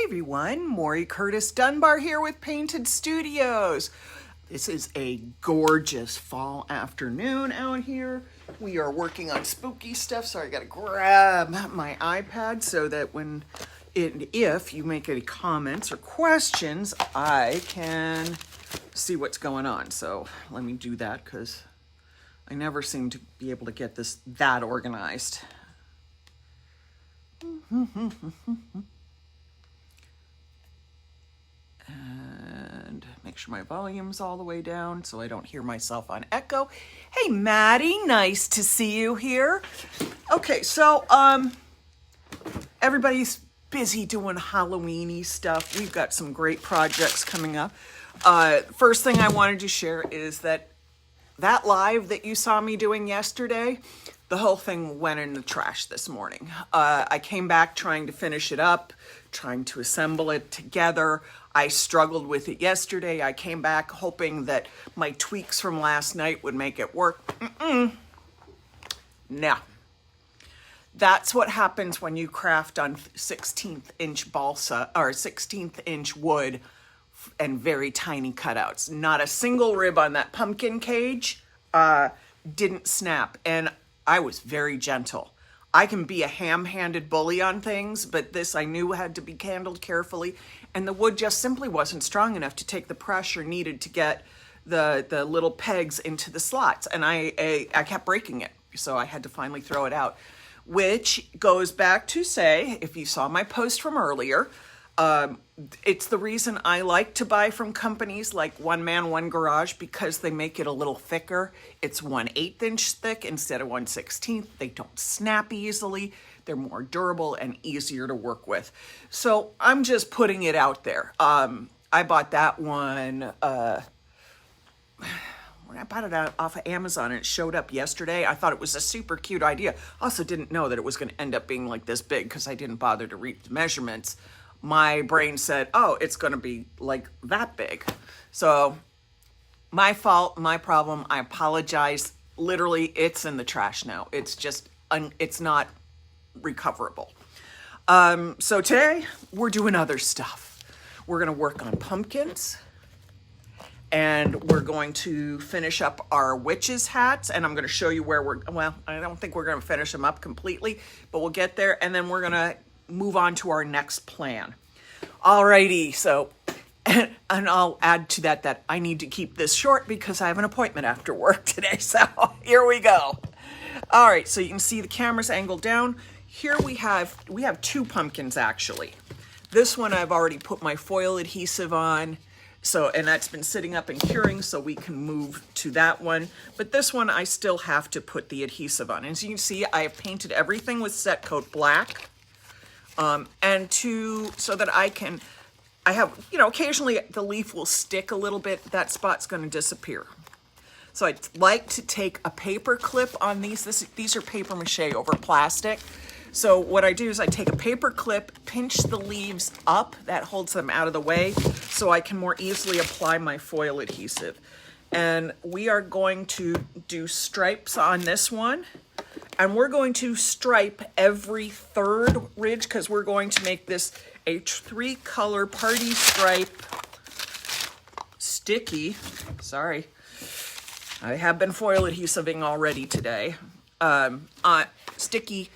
everyone, Maury Curtis Dunbar here with Painted Studios. This is a gorgeous fall afternoon out here. We are working on spooky stuff, so I gotta grab my iPad so that if you make any comments or questions, I can see what's going on. So let me do that because I never seem to be able to get this that organized. And make sure my volume's all the way down so I don't hear myself on echo. Hey, Maddie, nice to see you here. Okay, so everybody's busy doing Halloween-y stuff. We've got some great projects coming up. First thing I wanted to share is that live that you saw me doing yesterday, the whole thing went in the trash this morning. I came back trying to finish it up, trying to assemble it together. I struggled with it yesterday. I came back hoping that my tweaks from last night would make it work. No. That's what happens when you craft on 16th inch balsa or 16th inch wood and very tiny cutouts. Not a single rib on that pumpkin cage didn't snap, and I was very gentle. I can be a ham-handed bully on things, but this I knew had to be handled carefully, and the wood just simply wasn't strong enough to take the pressure needed to get the little pegs into the slots, and I kept breaking it, so I had to finally throw it out, which goes back to say, if you saw my post from earlier, it's the reason I like to buy from companies like One Man, One Garage, because they make it a little thicker. It's 1/8 inch thick instead of 1/16. They don't snap easily. They're more durable and easier to work with. So I'm just putting it out there. I bought that one, when I bought it off of Amazon and it showed up yesterday. I thought it was a super cute idea. Also didn't know that it was going to end up being like this big because I didn't bother to read the measurements. My brain said, oh, it's going to be like that big. So my fault, my problem. I apologize. Literally, it's in the trash now. It's just, it's not recoverable. So today we're doing other stuff. We're going to work on pumpkins, and we're going to finish up our witches' hats, and I'm going to show you where I don't think we're going to finish them up completely, but we'll get there, and then we're going to move on to our next plan. Alrighty, so, and I'll add to that I need to keep this short because I have an appointment after work today, so here we go. All right, so you can see the camera's angled down. Here we have two pumpkins actually. This one I've already put my foil adhesive on, and that's been sitting up and curing, so we can move to that one. But this one I still have to put the adhesive on. As you can see, I have painted everything with Set Coat Black. So that I have, occasionally the leaf will stick a little bit, that spot's going to disappear. So I'd like to take a paper clip on these. These are papier-mâché over plastic. So what I do is I take a paper clip, pinch the leaves up, that holds them out of the way, so I can more easily apply my foil adhesive. And we are going to do stripes on this one. And we're going to stripe every third ridge because we're going to make this a 3-color party stripe sticky. Sorry. I have been foil adhesiving already today. Sticky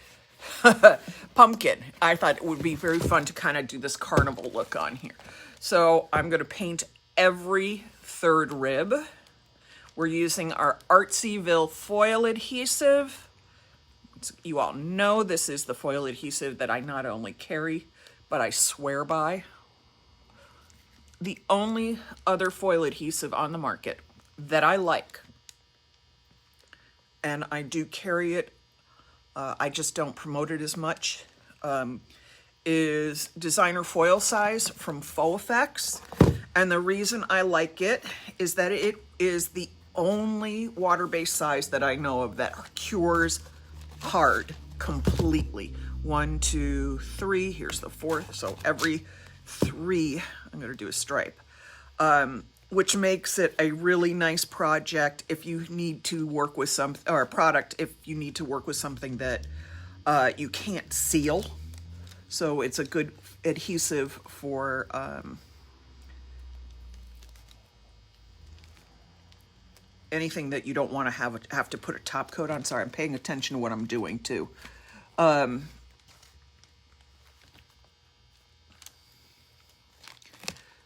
pumpkin. I thought it would be very fun to kind of do this carnival look on here. So I'm going to paint every third rib. We're using our Artsyville foil adhesive. You all know this is the foil adhesive that I not only carry, but I swear by. The only other foil adhesive on the market that I like, and I do carry it, I just don't promote it as much, is Designer Foil Size from Faux Effects. And the reason I like it is that it is the only water-based size that I know of that cures hard completely. 1, 2, 3, here's the 4th, so every 3 I'm going to do a stripe, which makes it a really nice project if you need to work with if you need to work with something that you can't seal. So it's a good adhesive for anything that you don't want to have to put a top coat on. Sorry, I'm paying attention to what I'm doing too.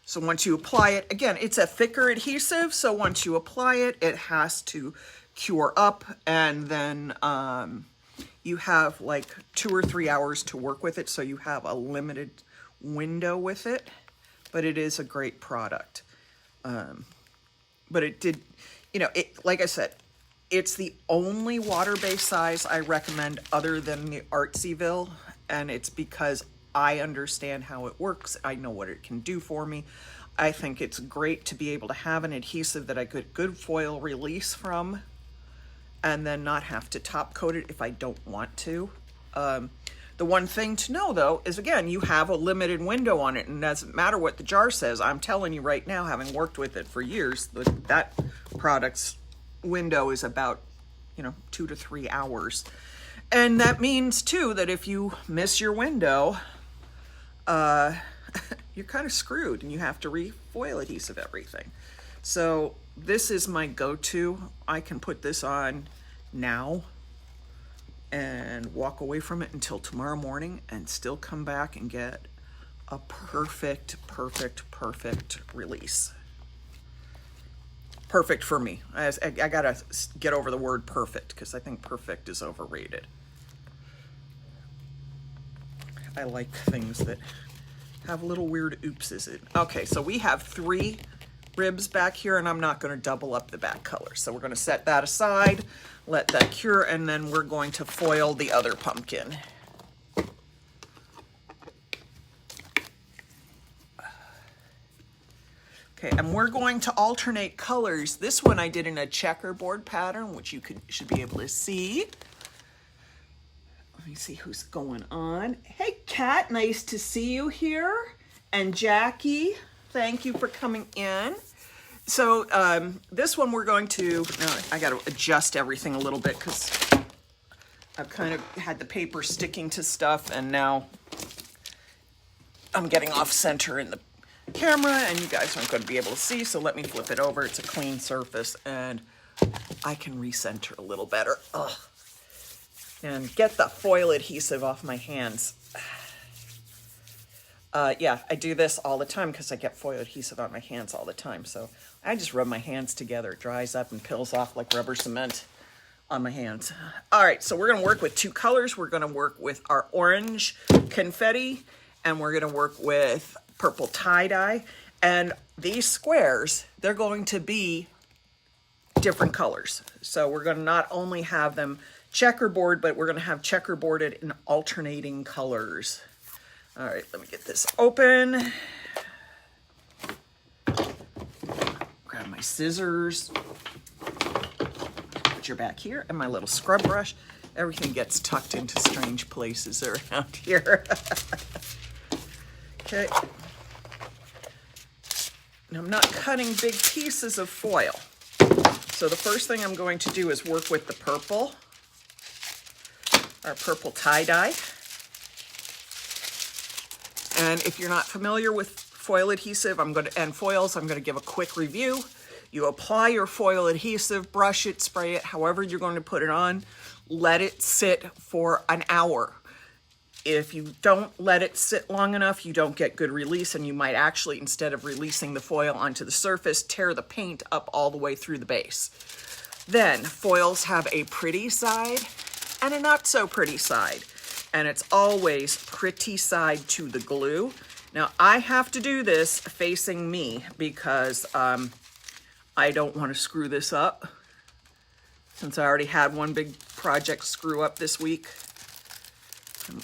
So once you apply it, again, it's a thicker adhesive, so once you apply it, it has to cure up, and then you have like 2 or 3 hours to work with it, so you have a limited window with it, but it is a great product. But it did, you know, like I said, it's the only water-based size I recommend other than the Artsyville, and it's because I understand how it works. I know what it can do for me. I think it's great to be able to have an adhesive that I get good foil release from and then not have to top coat it if I don't want to. The one thing to know though is, again, you have a limited window on it, and it doesn't matter what the jar says. I'm telling you right now, having worked with it for years, that product's window is about, 2 to 3 hours. And that means too that if you miss your window, you're kind of screwed and you have to re-foil adhesive everything. So this is my go-to. I can put this on now and walk away from it until tomorrow morning and still come back and get a perfect release. Perfect for me. I gotta get over the word perfect because I think perfect is overrated. I like things that have little weird oopses in. Okay, so we have 3 ribs back here, and I'm not going to double up the back color. So we're going to set that aside, let that cure, and then we're going to foil the other pumpkin. Okay, and we're going to alternate colors. This one I did in a checkerboard pattern, which you should be able to see. Let me see who's going on. Hey, Kat, nice to see you here. And Jackie, thank you for coming in. So this one we're going to, I got to adjust everything a little bit because I've kind of had the paper sticking to stuff, and now I'm getting off center in the camera and you guys aren't going to be able to see. So let me flip it over. It's a clean surface and I can recenter a little better. Ugh. And get the foil adhesive off my hands. Yeah, I do this all the time because I get foil adhesive on my hands all the time. So I just rub my hands together. It dries up and peels off like rubber cement on my hands. All right, so we're going to work with 2 colors. We're going to work with our orange confetti, and we're going to work with purple tie-dye. And these squares, they're going to be different colors. So we're going to not only have them checkerboard, but we're going to have checkerboarded in alternating colors. All right, let me get this open. Grab my scissors. Put your back here, and my little scrub brush. Everything gets tucked into strange places around here. Okay. And I'm not cutting big pieces of foil. So the first thing I'm going to do is work with the purple. Our purple tie-dye. And if you're not familiar with foil adhesive and foils, I'm going to give a quick review. You apply your foil adhesive, brush it, spray it, however you're going to put it on. Let it sit for an hour. If you don't let it sit long enough, you don't get good release, and you might actually, instead of releasing the foil onto the surface, tear the paint up all the way through the base. Then foils have a pretty side and a not so pretty side, and it's always pretty side to the glue. Now I have to do this facing me because I don't want to screw this up, since I already had one big project screw up this week.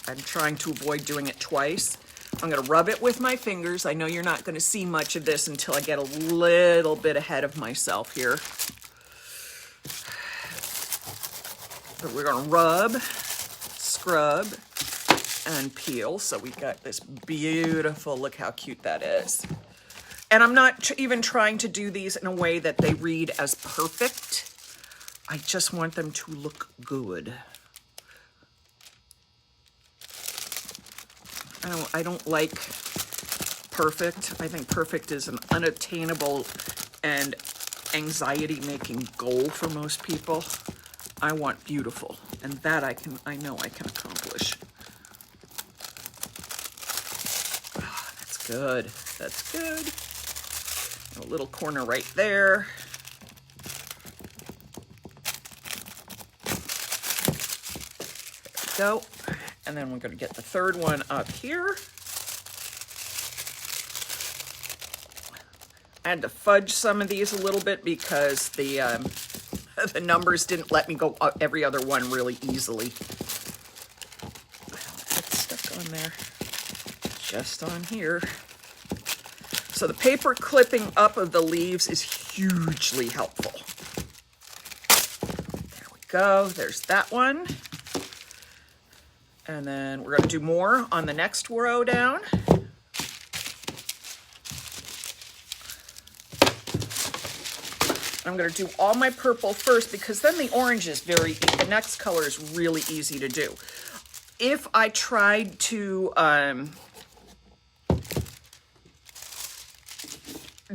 I'm trying to avoid doing it twice. I'm going to rub it with my fingers. I know you're not going to see much of this until I get a little bit ahead of myself here. But we're going to rub, scrub, and peel. So we got this beautiful, look how cute that is. And I'm not even trying to do these in a way that they read as perfect. I just want them to look good. I don't like perfect. I think perfect is an unattainable and anxiety-making goal for most people. I want beautiful, and that I know I can accomplish. Oh, that's good. That's good. A little corner right there. There we go. And then we're going to get the third one up here. I had to fudge some of these a little bit because the numbers didn't let me go every other one really easily. That's stuck on there. Just on here. So the paper clipping up of the leaves is hugely helpful. There we go. There's that one. And then we're going to do more on the next row down. I'm going to do all my purple first because then the orange is the next color is really easy to do. If I tried to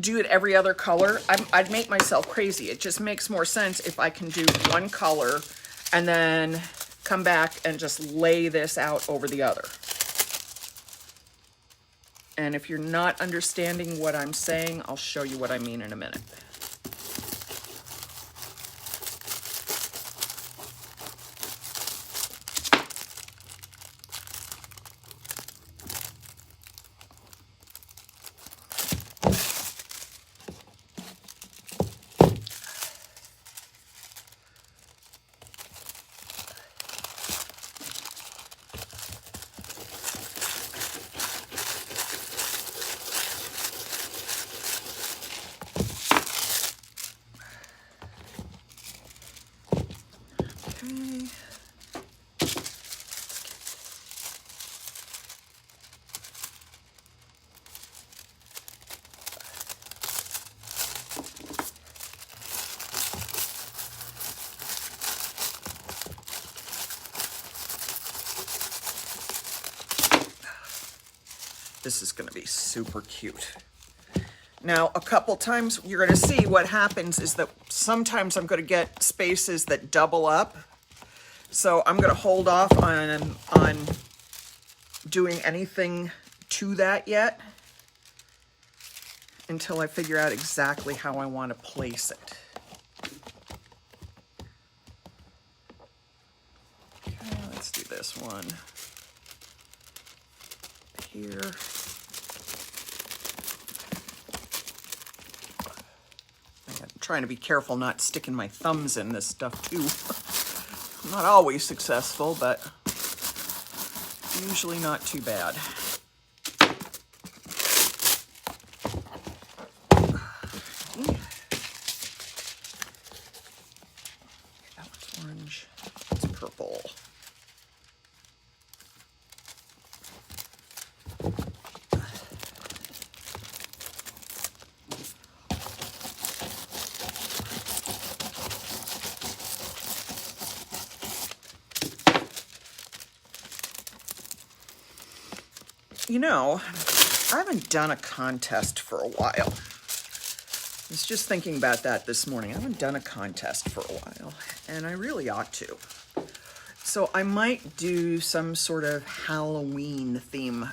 do it every other color, I'd make myself crazy. It just makes more sense if I can do one color and then come back and just lay this out over the other. And if you're not understanding what I'm saying, I'll show you what I mean in a minute. This is going to be super cute. Now, a couple times you're going to see what happens is that sometimes I'm going to get spaces that double up. So I'm going to hold off on doing anything to that yet until I figure out exactly how I want to place it. Okay, let's do this one here. I'm trying to be careful not sticking my thumbs in this stuff too. I'm not always successful, but usually not too bad. That one's orange. It's purple. You know, I haven't done a contest for a while. I was just thinking about that this morning. I haven't done a contest for a while, and I really ought to. So I might do some sort of Halloween theme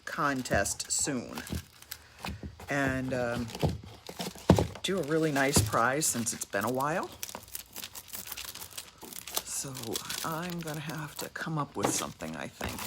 contest soon. And do a really nice prize since it's been a while. So I'm going to have to come up with something, I think.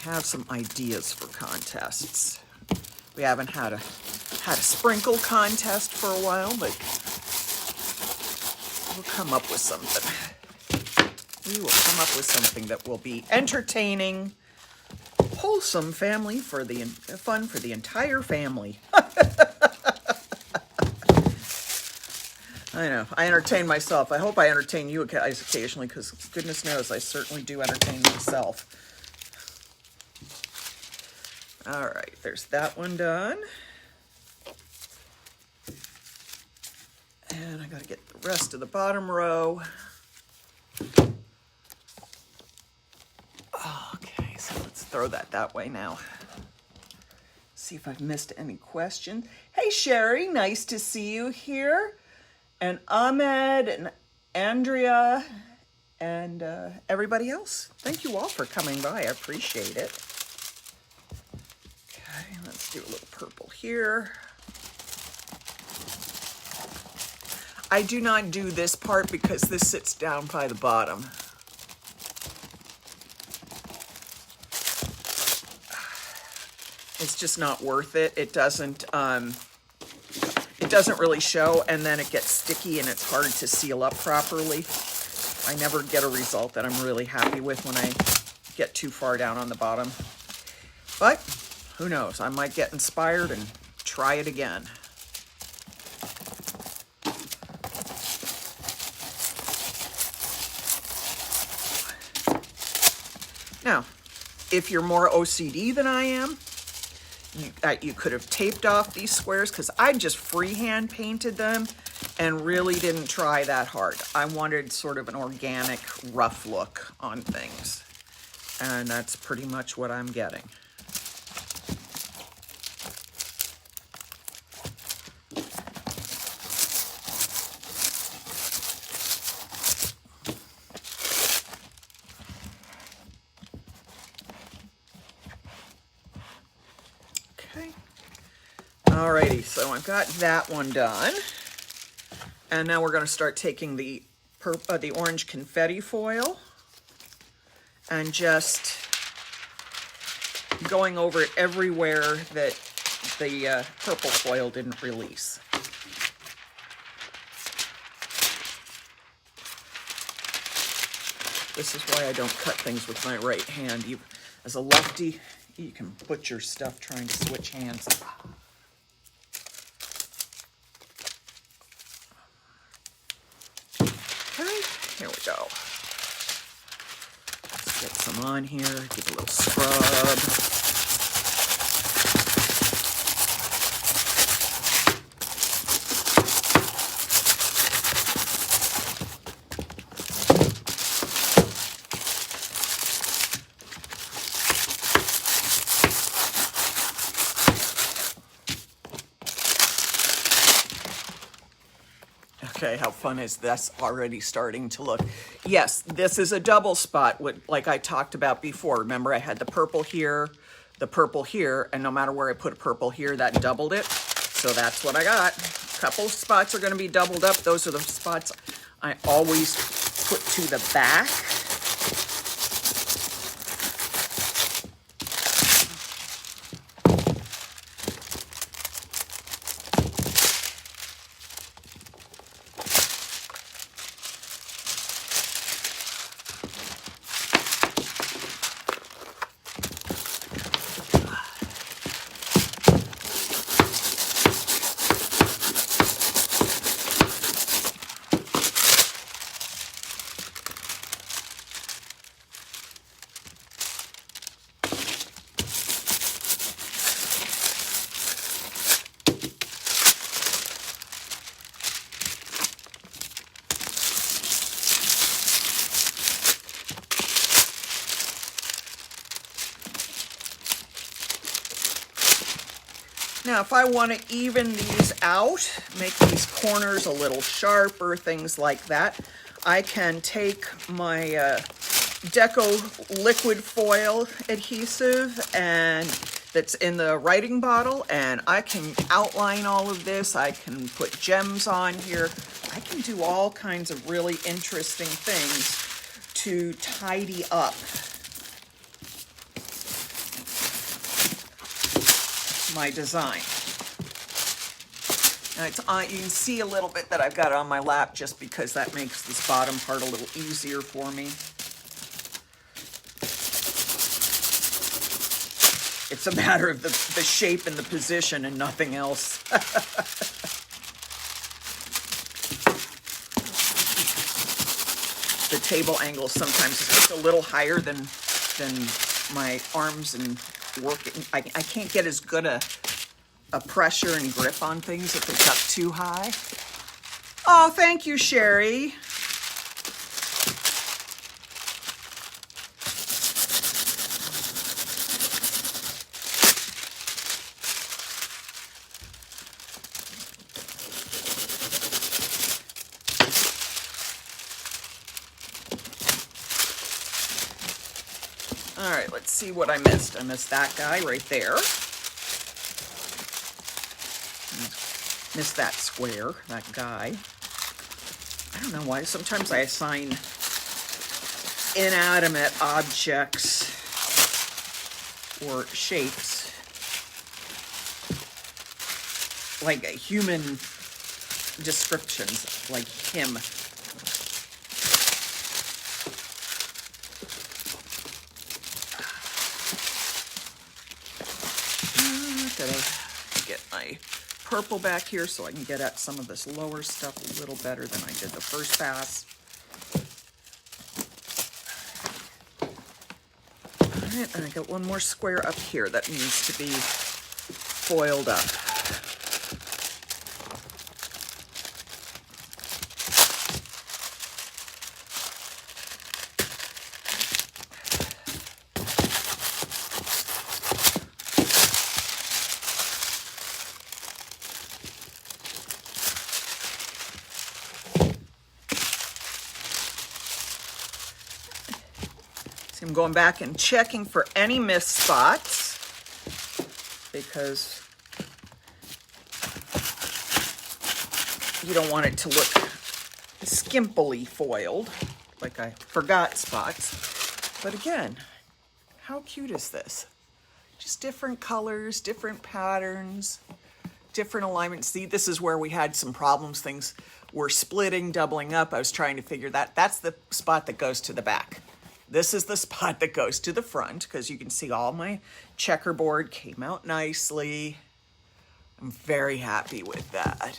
Have some ideas for contests. We haven't had a sprinkle contest for a while, but we'll come up with something. We will come up with something that will be entertaining, wholesome family for the fun for the entire family. I know. I entertain myself. I hope I entertain you guys occasionally, because goodness knows I certainly do entertain myself. All right, there's that one done. And I got to get the rest of the bottom row. Okay, so let's throw that way now. See if I've missed any questions. Hey, Sherry, nice to see you here. And Ahmed and Andrea and everybody else. Thank you all for coming by. I appreciate it. Okay, let's do a little purple here. I do not do this part because this sits down by the bottom. It's just not worth it. It doesn't really show, and then it gets sticky and it's hard to seal up properly. I never get a result that I'm really happy with when I get too far down on the bottom. But who knows? I might get inspired and try it again. Now, if you're more OCD than I am, you could have taped off these squares, because I just freehand painted them and really didn't try that hard. I wanted sort of an organic, rough look on things. And that's pretty much what I'm getting. Alrighty, so I've got that one done. And now we're going to start taking the orange confetti foil and just going over it everywhere that the purple foil didn't release. This is why I don't cut things with my right hand. As a lefty, you can butcher stuff trying to switch hands. Here we go. Let's get some on here, give it a little scrub. Okay, how fun is this already starting to look? Yes, this is a double spot, like I talked about before. Remember, I had the purple here, and no matter where I put a purple here, that doubled it. So that's what I got. A couple spots are going to be doubled up. Those are the spots I always put to the back. Now, if I want to even these out, make these corners a little sharper, things like that, I can take my Deco liquid foil adhesive and that's in the writing bottle, and I can outline all of this. I can put gems on here. I can do all kinds of really interesting things to tidy up my design. Now you can see a little bit that I've got on my lap just because that makes this bottom part a little easier for me. It's a matter of the shape and the position and nothing else. the table angle sometimes is just a little higher than my arms and working. I can't get as good a pressure and grip on things if it's up too high. Oh, thank you, Sherry. All right, let's see what I missed. I missed that guy right there. Missed that square, that guy. I don't know why. Sometimes I assign inanimate objects or shapes like human descriptions, like him. Gotta get my purple back here so I can get at some of this lower stuff a little better than I did the first pass. All right, and I got one more square up here that needs to be foiled up. I'm going back and checking for any missed spots because you don't want it to look skimpily foiled, like I forgot spots. But again, how cute is this? Just different colors, different patterns, different alignments. See, this is where we had some problems. Things were splitting, doubling up. I was trying to figure that. That's the spot that goes to the back. This is the spot that goes to the front because you can see all my checkerboard came out nicely. I'm very happy with that.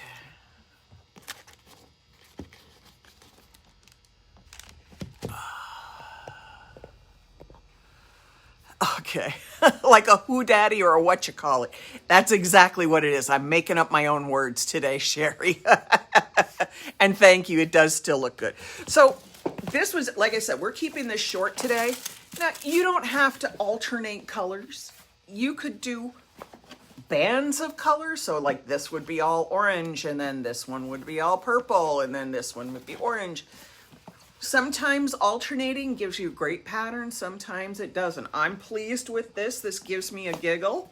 Okay, like a who daddy or a what you call it. That's exactly what it is. I'm making up my own words today, Sherry. And thank you, it does still look good. So this was, like I said, we're keeping this short today. Now, you don't have to alternate colors. You could do bands of colors. So like this would be all orange, and then this one would be all purple, and then this one would be orange. Sometimes alternating gives you a great pattern. Sometimes it doesn't. I'm pleased with this. This gives me a giggle.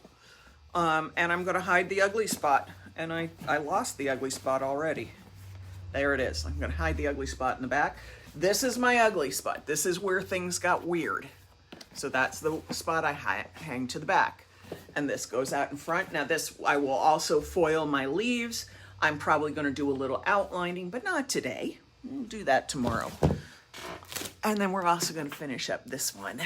And I'm going to hide the ugly spot. And I lost the ugly spot already. There it is. I'm going to hide the ugly spot in the back. This is my ugly spot. This is where things got weird. So that's the spot I hang to the back. And this goes out in front. Now this, I will also foil my leaves. I'm probably going to do a little outlining, but not today. We'll do that tomorrow. And then we're also going to finish up this one.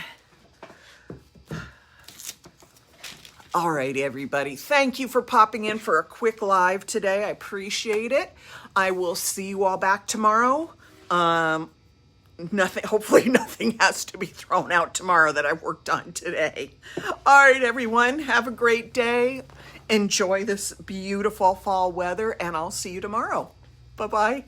All right, everybody. Thank you for popping in for a quick live today. I appreciate it. I will see you all back tomorrow. Hopefully nothing has to be thrown out tomorrow that I worked on today. All right, everyone. Have a great day. Enjoy this beautiful fall weather, and I'll see you tomorrow. Bye-bye.